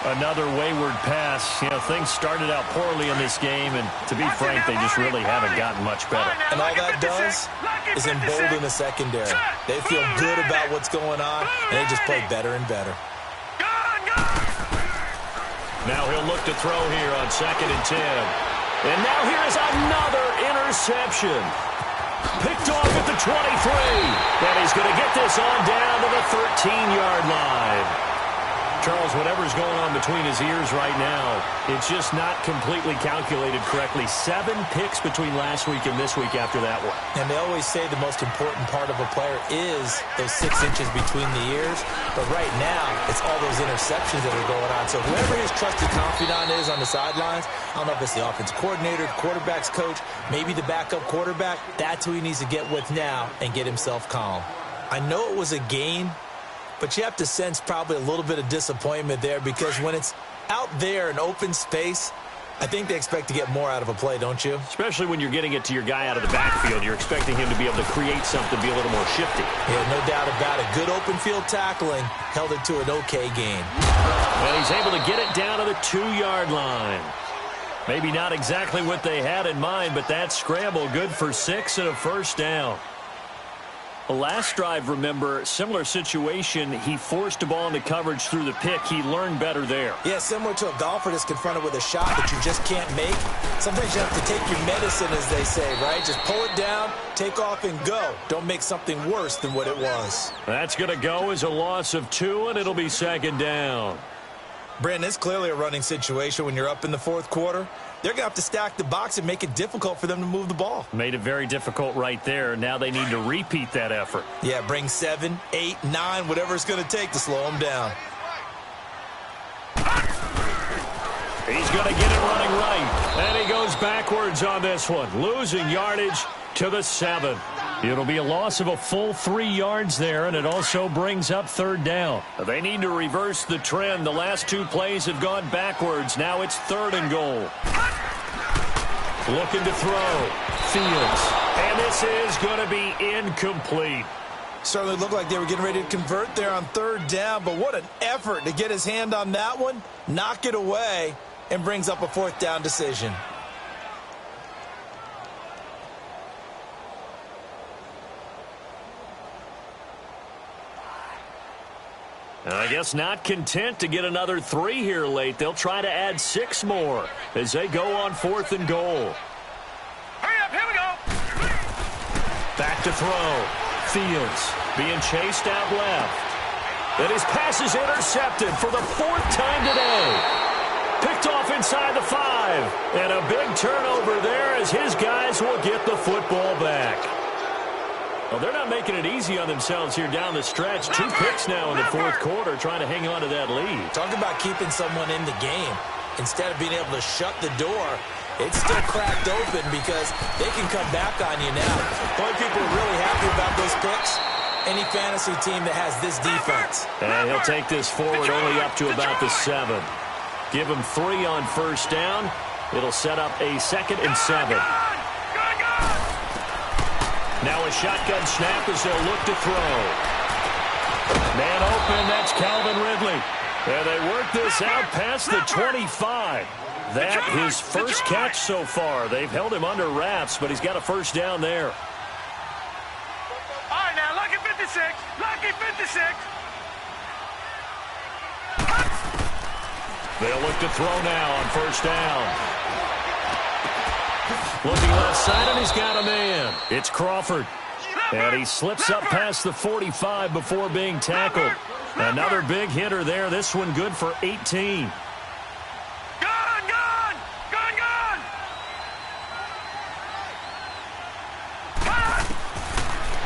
Another wayward pass. You know, things started out poorly in this game, and to be frank, they just really haven't gotten much better. And all that does is embolden the secondary. They feel good about what's going on, and they just play better and better. Now he'll look to throw here on 2nd and 10. And now here is another interception. Picked off at the 23. And he's going to get this on down to the 13-yard line. Charles, whatever's going on between his ears right now, it's just not completely calculated correctly. 7 picks between last week and this week after that one. And they always say the most important part of a player is those 6 inches between the ears. But right now, it's all those interceptions that are going on. So whoever his trusted confidant is on the sidelines, I don't know if it's the offensive coordinator, the quarterback's coach, maybe the backup quarterback, that's who he needs to get with now and get himself calm. I know it was a game, but you have to sense probably a little bit of disappointment there because when it's out there in open space, I think they expect to get more out of a play, don't you? Especially when you're getting it to your guy out of the backfield. You're expecting him to be able to create something, be a little more shifty. Yeah, no doubt about it. Good open field tackling held it to an okay game. And he's able to get it down to the 2-yard line. Maybe not exactly what they had in mind, but that scramble good for 6 and a first down. The last drive, remember, similar situation. He forced a ball into coverage through the pick. He learned better there. Yeah, similar to a golfer that's confronted with a shot that you just can't make. Sometimes you have to take your medicine, as they say, right? Just pull it down, take off, and go. Don't make something worse than what it was. That's going to go as a loss of 2, and it'll be 2nd down. Brandon, it's clearly a running situation when you're up in the 4th quarter. They're going to have to stack the box and make it difficult for them to move the ball. Made it very difficult right there. Now they need to repeat that effort. Yeah, bring 7, 8, 9, whatever it's going to take to slow them down. He's going to get it running right. And he goes backwards on this one. Losing yardage to the 7. It'll be a loss of a full 3 yards there, and it also brings up 3rd down. They need to reverse the trend. The last 2 plays have gone backwards. Now it's 3rd and goal. Looking to throw. Fields. And this is going to be incomplete. Certainly looked like they were getting ready to convert there on 3rd down, but what an effort to get his hand on that one, knock it away, and brings up a 4th down decision. I guess not content to get another 3 here late. They'll try to add 6 more as they go on 4th and goal. Hurry up, here we go. Back to throw. Fields being chased out left. And his pass is intercepted for the 4th time today. Picked off inside the 5. And a big turnover there as his guys will get the football back. Well, they're not making it easy on themselves here down the stretch. 2 picks now in the 4th quarter, trying to hang on to that lead. Talk about keeping someone in the game. Instead of being able to shut the door, it's still cracked open because they can come back on you now. The only people who are really happy about those picks, any fantasy team that has this defense. And he'll take this forward only up to about the 7. Give him 3 on 1st down. It'll set up a 2nd and 7. Now a shotgun snap as they'll look to throw. Man open, that's Calvin Ridley. And they work this out past the 25. That his first catch so far. They've held him under wraps, but he's got a 1st down there. All right, now, lucky 56. Lucky 56. They'll look to throw now on 1st down. Looking left side, and he's got a man. It's Crawford. And he slips up past the 45 before being tackled. Another big hitter there. This one good for 18.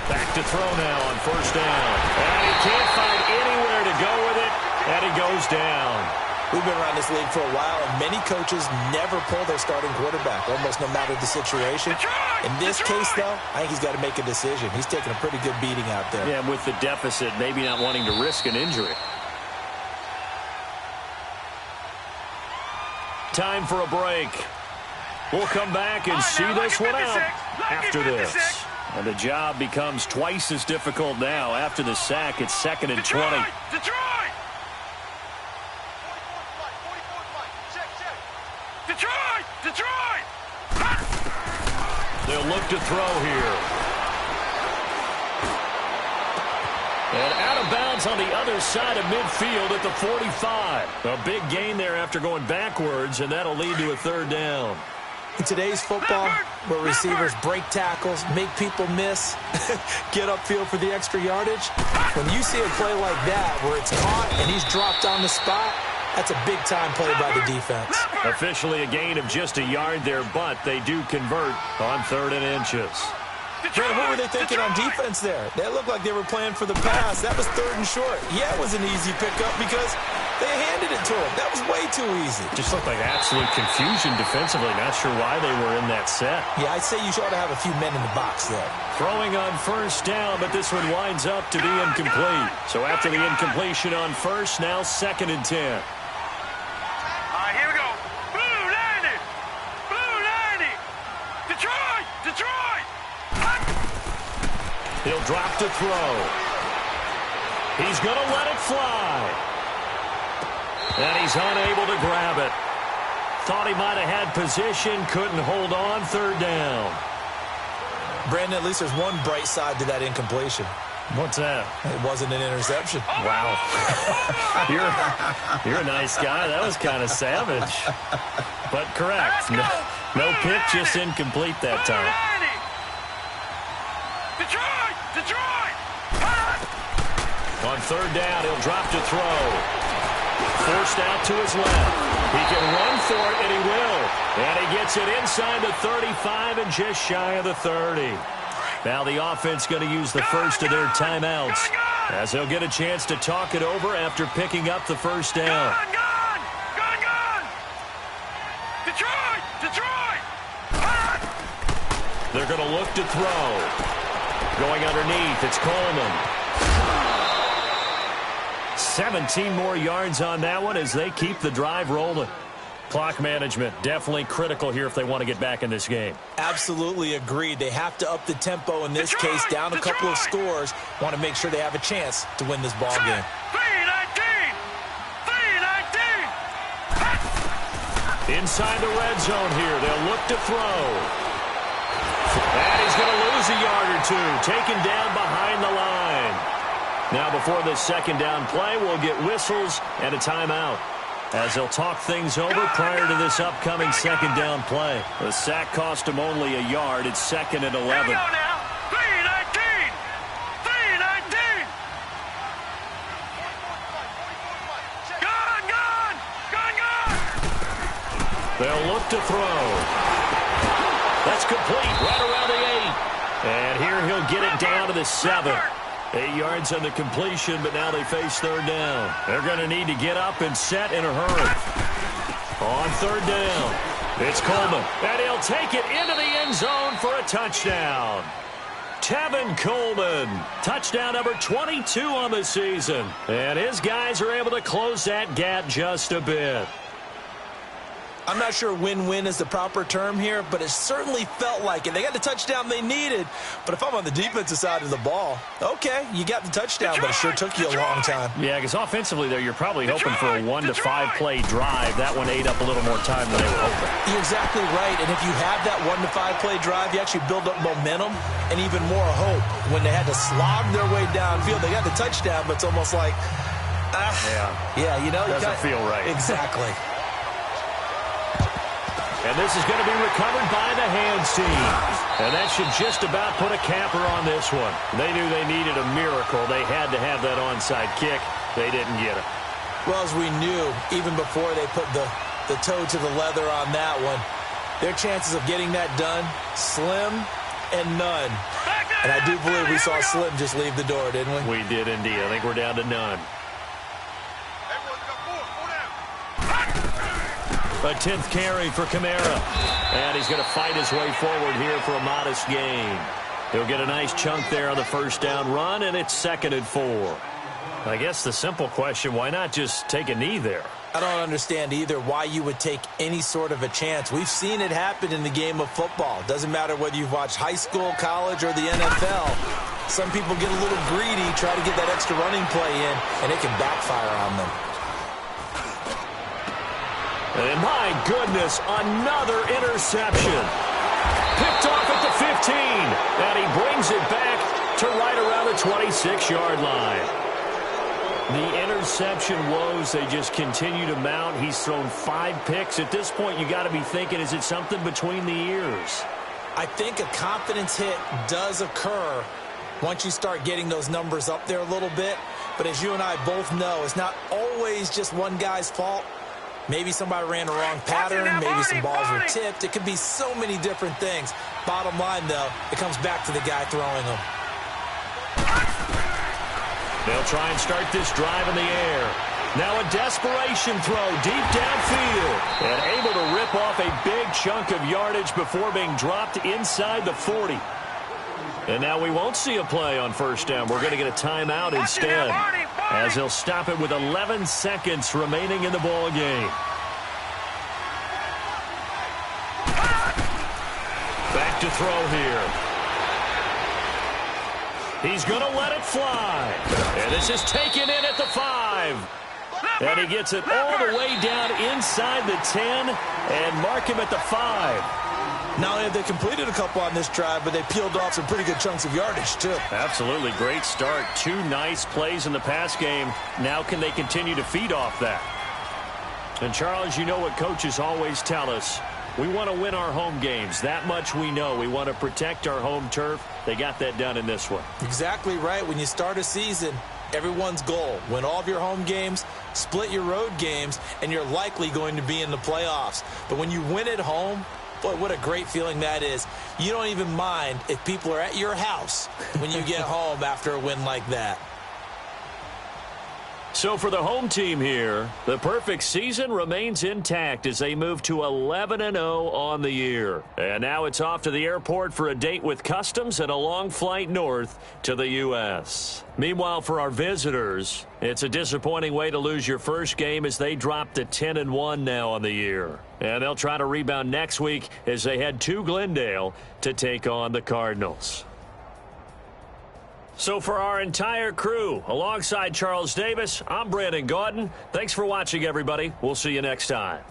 Back to throw now on 1st down. And he can't find anywhere to go with it. And he goes down. We've been around this league for a while, and many coaches never pull their starting quarterback, almost no matter the situation. In this case, though, I think he's got to make a decision. He's taking a pretty good beating out there. Yeah, with the deficit, maybe not wanting to risk an injury. Time for a break. We'll come back and see this one out after this. And the job becomes twice as difficult now. After the sack, it's 2nd and 20. Detroit! They'll look to throw here. And out of bounds downs on the other side of midfield at the 45. A big gain there after going backwards, and that'll lead to a third down. In today's football, where receivers break tackles, make people miss, get upfield for the extra yardage, when you see a play like that where it's caught and he's dropped on the spot, that's a big-time play by the defense. Officially a gain of just a yard there, but they do convert on 3rd and inches. Man, what were they thinking on defense there? They looked like they were playing for the pass. That was 3rd and short. Yeah, it was an easy pickup because they handed it to him. That was way too easy. Just looked like absolute confusion defensively. Not sure why they were in that set. Yeah, I'd say you ought to have a few men in the box there. Throwing on 1st down, but this one winds up to be incomplete. So after the incompletion on 1st, now 2nd and 10. All right, here we go. Blue 90. Blue 90. Detroit. Detroit. He'll drop to throw. He's going to let it fly. And he's unable to grab it. Thought he might have had position, couldn't hold on, 3rd down. Brandon, at least there's one bright side to that incompletion. What's that? It wasn't an interception. Wow. You're a nice guy. That was kind of savage. But correct. No pick, just incomplete that time. Detroit. Detroit. On 3rd down, he'll drop to throw. Forced out to his left. He can run for it, and he will. And he gets it inside the 35 and just shy of the 30. Now the offense going to use the first of their timeouts as they'll get a chance to talk it over after picking up the 1st down. Gone. Detroit. Detroit. They're going to look to throw. Going underneath, it's Coleman. 17 more yards on that one as they keep the drive rolling. Clock management definitely critical here if they want to get back in this game. Absolutely agreed. They have to up the tempo in this case, down a couple of scores. Want to make sure they have a chance to win this ball game. 3-19. Inside the red zone here. They'll look to throw. And he's going to lose a yard or two. Taken down behind the line. Now before this 2nd down play, we'll get whistles and a timeout as they'll talk things over prior to this upcoming 2nd down play. The sack cost him only a yard. It's 2nd and 11. Here we go now. 3-19. 3-19. Gone. They'll look to throw. That's complete right around the 8. And here he'll get it down to the 7. 8 yards on the completion, but now they face 3rd down. They're going to need to get up and set in a hurry. On 3rd down, it's Coleman, and he'll take it into the end zone for a touchdown. Tevin Coleman, touchdown number 22 on the season. And his guys are able to close that gap just a bit. I'm not sure win-win is the proper term here, but it certainly felt like it. They got the touchdown they needed, but if I'm on the defensive side of the ball, okay, you got the touchdown, but it sure took you a long time. Yeah, because offensively there, you're probably hoping for a 1 to 5 play drive. That one ate up a little more time than they were hoping. You're exactly right, and if you have that 1 to 5 play drive, you actually build up momentum and even more hope. When they had to slog their way downfield, they got the touchdown, but it's almost like, yeah, you know, doesn't feel right. Exactly. And this is going to be recovered by the hands team. And that should just about put a capper on this one. They knew they needed a miracle. They had to have that onside kick. They didn't get it. Well, as we knew, even before they put the toe to the leather on that one, their chances of getting that done, slim and none. And I do believe we saw Slim just leave the door, didn't we? We did indeed. I think we're down to none. A 10th carry for Kamara. And he's going to fight his way forward here for a modest gain. He'll get a nice chunk there on the 1st down run, and it's 2nd and 4. I guess the simple question, why not just take a knee there? I don't understand either why you would take any sort of a chance. We've seen it happen in the game of football. Doesn't matter whether you've watched high school, college, or the NFL. Some people get a little greedy, try to get that extra running play in, and it can backfire on them. And my goodness, another interception. Picked off at the 15, and he brings it back to right around the 26-yard line. The interception woes, they just continue to mount. He's thrown 5 picks. At this point, you got to be thinking, is it something between the ears? I think a confidence hit does occur once you start getting those numbers up there a little bit. But as you and I both know, it's not always just one guy's fault. Maybe somebody ran the wrong pattern. Maybe some balls were tipped. It could be so many different things. Bottom line, though, it comes back to the guy throwing them. They'll try and start this drive in the air. Now a desperation throw deep downfield. And able to rip off a big chunk of yardage before being dropped inside the 40. And now we won't see a play on first down. We're going to get a timeout instead, as they'll stop it with 11 seconds remaining in the ball game. Back to throw here. He's going to let it fly. And this is taken in at the 5. And he gets it all the way down inside the 10 and mark him at the 5. Not only have they completed a couple on this drive, but they peeled off some pretty good chunks of yardage, too. Absolutely. Great start. 2 nice plays in the pass game. Now can they continue to feed off that? And, Charles, you know what coaches always tell us. We want to win our home games. That much we know. We want to protect our home turf. They got that done in this one. Exactly right. When you start a season, everyone's goal, win all of your home games, split your road games, and you're likely going to be in the playoffs. But when you win at home, boy, what a great feeling that is. You don't even mind if people are at your house when you get home after a win like that. So for the home team here, the perfect season remains intact as they move to 11-0 on the year. And now it's off to the airport for a date with Customs and a long flight north to the U.S. Meanwhile, for our visitors, it's a disappointing way to lose your first game as they drop to 10-1 now on the year. And they'll try to rebound next week as they head to Glendale to take on the Cardinals. So for our entire crew, alongside Charles Davis, I'm Brandon Gaudin. Thanks for watching, everybody. We'll see you next time.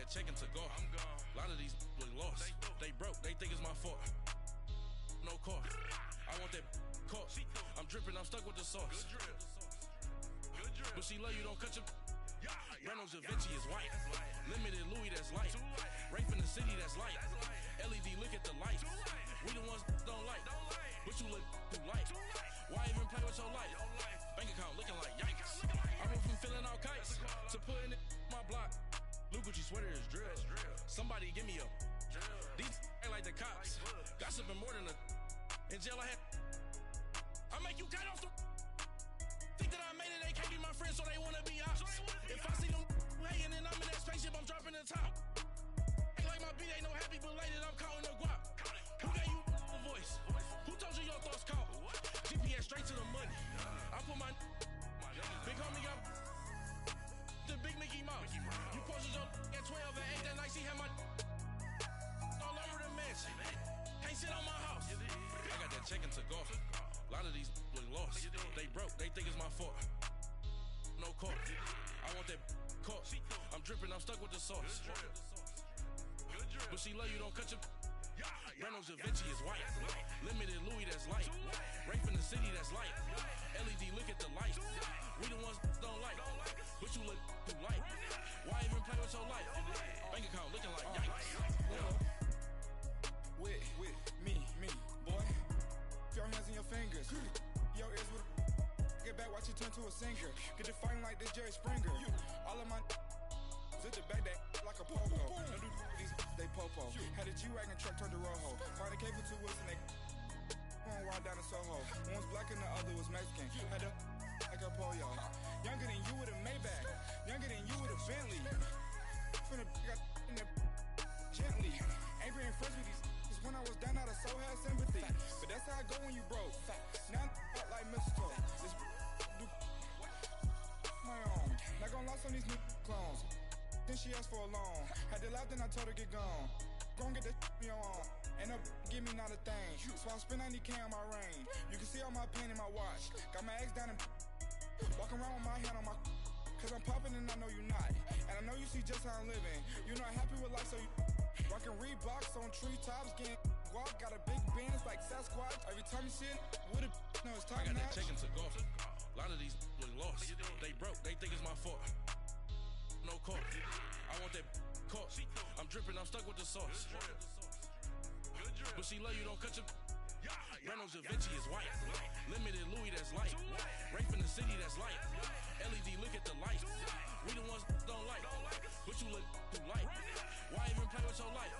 Checking to go. I'm gone. A lot of these look lost. They broke. They think it's my fault. No cost. I want that cost. I'm dripping. I'm stuck with the sauce. Good drip. But she love you. Don't cut your. Reynolds Da Vinci is white. Limited Louis that's light. Ray from the city that's light. LED look at the light. We the ones don't like. But you look too light. Why even play with your life? Bank account looking like yikes. I went from filling out kites to putting it in my block. Blue Gucci sweater is drill. Somebody give me a These ain't like the cops. Gossiping more than a in jail I had. I make you cut off the think that I made it, they can't be my friends, so they wanna be ops. If I see them hating and I'm in that spaceship, I'm dropping the top. Ain't like my beat ain't no happy belated, I'm counting the guap. Who gave you a voice? Who told you your thoughts count? GPS straight to the money. I put my big homie got the big Mickey Mouse. You posted your at 12 and 8 that night, she had my all over the mansion. Can't sit on my house. I got that checking to go. A lot of these look lost. They broke, they think it's my fault. No cost. I want that cost. I'm dripping, I'm stuck with the sauce. But she love you, don't cut your. Reynolds Da Vinci is white. Limited Louis that's light. Ray from the city that's light. LED look at the light. We the ones don't like. But you look too light. Why even play with your life? Bank account looking like yikes. With me, boy. Your hands in your fingers. Your ears with it back, watch it turn to a singer. Get the fighting like this Jerry Springer. All of my zip the back that like a pogo. No do these they popo. Had a G-Wagon truck turned to Rojo. Find a cave for 2 wheels and they going wild down in Soho. One was black and the other was Mexican. Had a like a pollo. Younger than you with a Maybach. Younger than you with a Bentley. Finna got in the gently. Ain't been friends with these. Cause when I was down, I so had sympathy. But that's how I go when you broke. Now I'm like mistletoe. This do my own. Not gonna lost on these new clones. Then she asked for a loan. Had to laugh, then I told her get gone. Gon' get that me on. And up, give me not a thing. So I spend 90K on my range. You can see all my pain in my watch. Got my ex down and walking around with my hand on my. Cause I'm popping and I know you not. And I know you see just how I'm living. You're not happy with life, so you rockin' Reeboks on treetops, getting walk. Got a big bands like Sasquatch. Every time you see it, with a no, it's top I got that notch. check into golf. A lot of these look lost. They broke, they think it's my fault. No court. I want that court. I'm dripping, I'm stuck with the sauce. But she love you, don't cut your. Reynolds Da Vinci is white. Limited Louis, that's light. Ray1st from the city, that's light. LED, look at the light. We the ones don't like. But you look too light. Why even play with your life?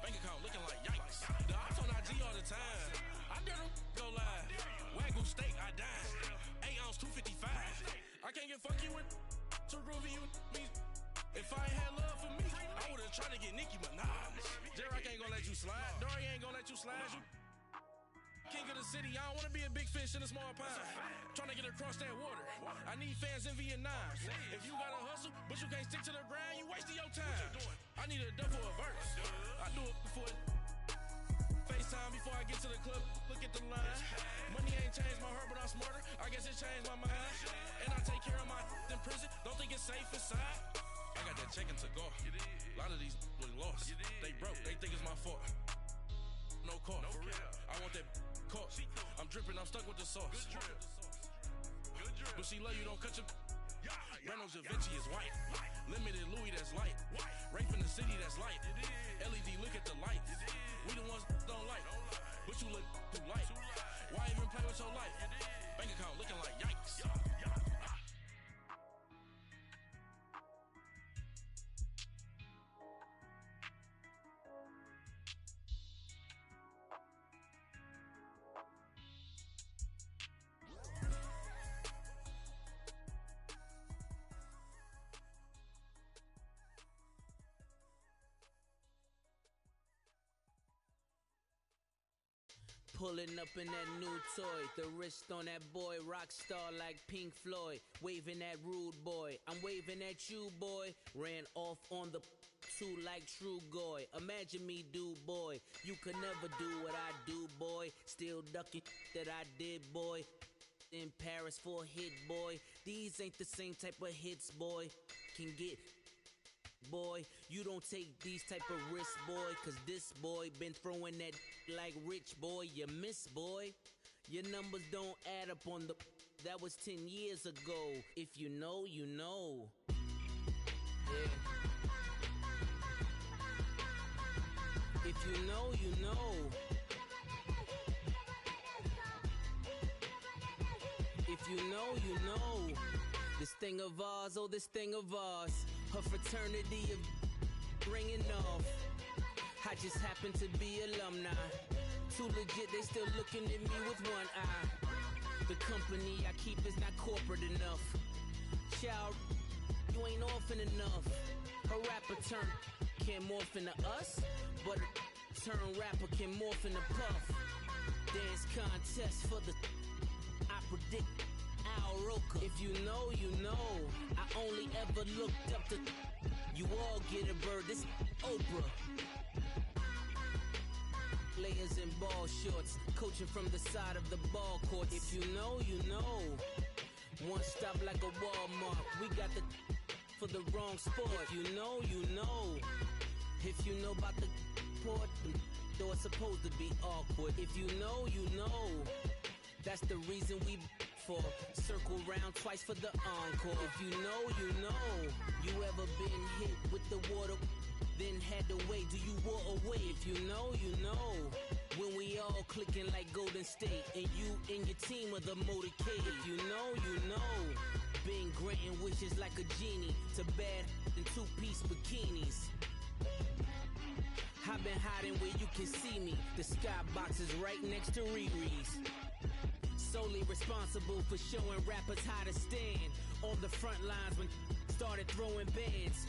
Bank account looking like yikes. The ops on IG all the time. I dare them go live. Wagyu steak, I dine. 8 ounce, 255. I can't get funky with too groovy, you me. If I ain't had love for me, I would've tried to get Nicki Minaj. J-Rock ain't gonna let you slide. Dory ain't gonna let you slide. You king of the city, I don't wanna be a big fish in a small pond. Trying to get across that water. I need fans in Vietnam. If you gotta hustle, but you can't stick to the grind, you wasting your time. I need a dub for a verse. I do it before FaceTime before I get to the club. Look at the line. Money ain't changed my heart, but I'm smarter. I guess it changed my mind. And I take care of my in prison. Don't think it's safe inside. I got that check into golf. A lot of these look lost. They broke, they think it's my fault. No court, for real. I want that court. I'm dripping, I'm stuck with the sauce. But she love you, don't cut your. Reynolds Da Vinci is white. Limited Louis, that's light. Ray1st from the city, that's light. LED, look at the light. We the ones don't like. But you look too light. Why even play with your life? Bank account looking like yikes. Pulling up in that new toy, the wrist on that boy, rock star like Pink Floyd, waving at rude boy, I'm waving at you boy, ran off on the two like True Goy, imagine me do boy, you could never do what I do boy, still ducking that I did boy, in Paris for a hit boy, these ain't the same type of hits boy, can get boy, you don't take these type of risks, boy, cause this boy been throwing that like rich boy, you miss, boy. Your numbers don't add up on the. That was 10 years ago. If you know, you know. Yeah. If you know, you know. If you know, you know. This thing of ours, oh, this thing of ours. Her fraternity of ringing off. I just happen to be alumni. Too legit, they still looking at me with one eye. The company I keep is not corporate enough. Child, you ain't orphan enough. Her rapper turn can morph into us, but a turn rapper can morph into Puff. Dance contest for the I predict Al Roker. If you know, you know. I only ever looked up to. You all get a bird. This Oprah. Players in ball shorts, coaching from the side of the ball court. If you know, you know. One stop like a Walmart. We got the for the wrong sport. If you know, you know. If you know about the port, though it's supposed to be awkward. If you know, you know. That's the reason we for circle round twice for the encore. If you know, you know. You ever been hit with the water? Then had to wait, do you walk away? If you know, you know. When we all clicking like Golden State, and you and your team are the motorcade. If you know, you know. Been granting wishes like a genie to bad in two-piece bikinis. I've been hiding where you can see me. The skybox is right next to Riri's. Solely responsible for showing rappers how to stand on the front lines when started throwing bands.